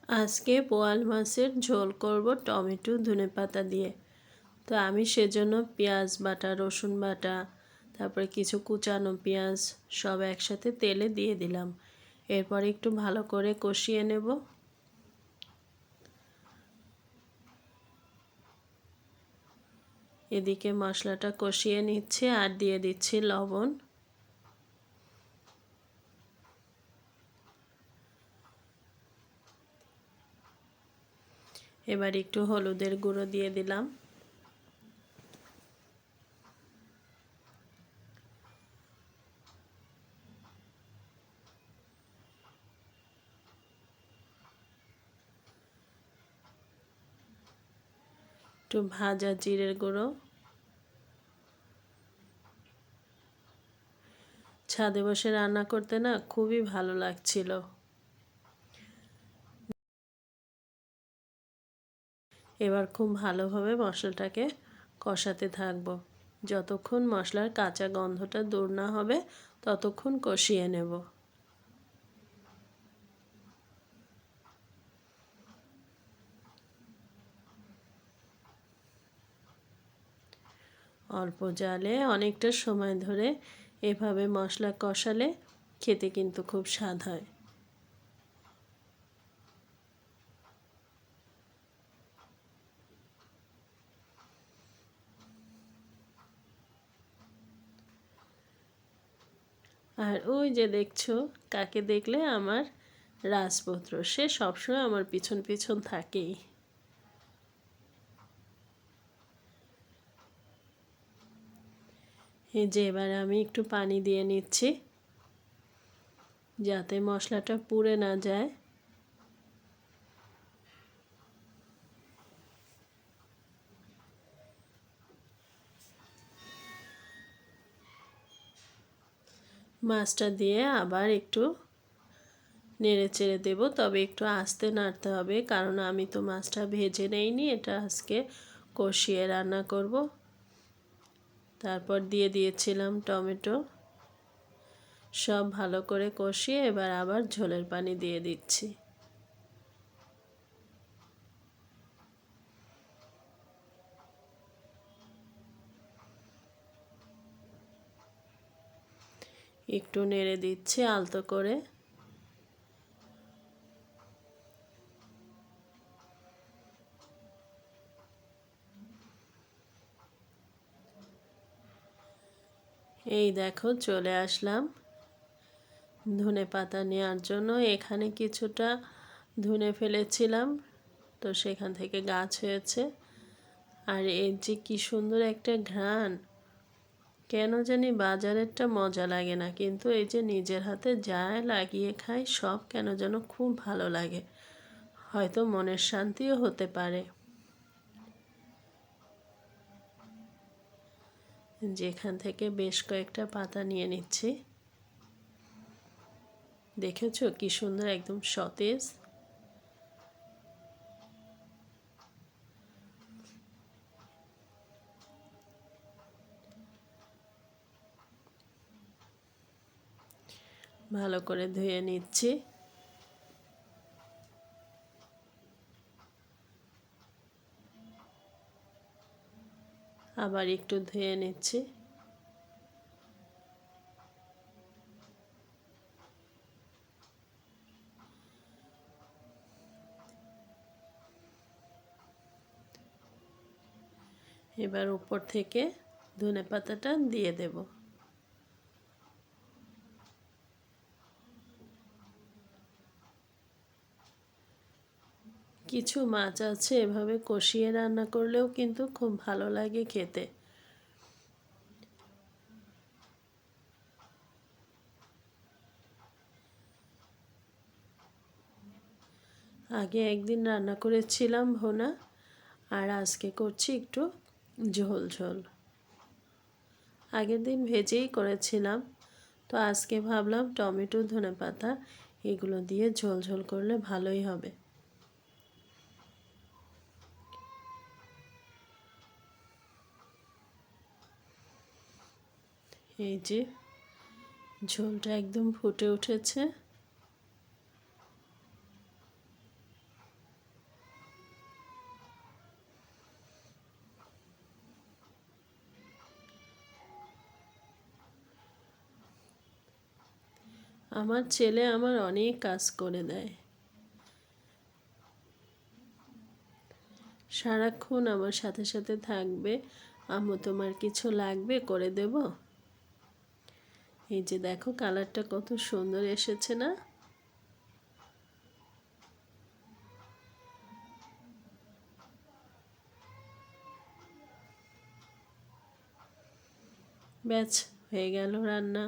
আজকে বোয়াল মাছের ঝোল করব টমেটো ধনেপাতা দিয়ে। তো আমি সেজন্য পেঁয়াজ বাটা, রসুন বাটা, তারপরে কিছু কুচানো পেঁয়াজ সব একসাথে তেলে দিয়ে দিলাম। এরপর একটু ভালো করে কষিয়ে নেব। এদিকে মশলাটা কষিয়ে নিচ্ছে আর দিয়ে দিচ্ছি লবণ। এবার একটু হলুদের গুঁড়ো দিয়ে দিলাম। একটু ভাজা জিরের গুঁড়ো। ছাদে বসে রান্না করতে না খুবই ভালো লাগছিল। এবার খুব ভালোভাবে মশলাটাকে কষাতে থাকবো। যতক্ষণ মশলার কাঁচা গন্ধটা দূর না হবে ততক্ষণ কষিয়ে নেব। অল্প জালে অনেকটা সময় ধরে এভাবে মশলা কষালে খেতে কিন্তু খুব স্বাদ হয়। আর ওই যে দেখছো কাকে দেখলে আমার রাজপুত্র, সে সবসময় আমার পিছন পিছন থাকেই। এই যে এবার আমি একটু পানি দিয়ে নিচ্ছি যাতে মশলাটা পুড়ে না যায়। মাছটা দিয়ে আবার একটু নেড়ে চেড়ে দেবো, তবে একটু আস্তে নাড়তে হবে কারণ আমি তো মাছটা ভেজে নেইনি, এটা আজকে কষিয়ে রান্না করব। তারপর দিয়ে দিয়েছিলাম টমেটো। সব ভালো করে কষিয়ে এবার আবার ঝোলের পানি দিয়ে দিচ্ছি। একটু নেড়ে দিচ্ছি আলতো করে। এই দেখো চলে আসলাম ধনেপাতা নেওয়ার জন্য। এখানে কিছুটা ধনে ফেলেছিলাম, তো সেখান থেকে গাছ হয়েছে। আর এর যে কি সুন্দর একটা ঘ্রাণ, কেন জানি বাজারেরটা মজা লাগে না, কিন্তু এই যে নিজের হাতে যা লাগিয়ে খাই সব কেন যেন খুব ভালো লাগে। হয়তো মনের শান্তিও হতে পারে। যেখান থেকে বেশ কয়েকটা পাতা নিয়ে নিচ্ছি। দেখেছো কি সুন্দর, একদম সতেজ। ভালো করে ধুয়ে নিচ্ছি। আবার একটু ধুয়ে নিচ্ছি। এবার উপর থেকে ধনেপাতাটা দিয়ে দেব। কিছু মাছ আছে এভাবে কষিয়ে রান্না করলেও কিন্তু খুব ভালো লাগে খেতে। আগে একদিন রান্না করেছিলাম ভুনা, আর আজকে করছি একটু ঝোল ঝোল। আগের দিন ভেজেই করেছিলাম, তো আজকে ভাবলাম টমেটো ধনেপাতা এগুলো দিয়ে ঝোল ঝোল করলে ভালোই হবে। এই যে ঝোলটা একদম ফুটে উঠেছে। আমার ছেলে আমার অনেক কাজ করে দেয়, সারাক্ষণ আমার সাথে সাথে থাকবে। আম্মু তোমার কিছু লাগবে, করে দেব। এই যে দেখো কালারটা কত সুন্দর এসেছে না? ব্যাস, হয়ে গেল রান্না।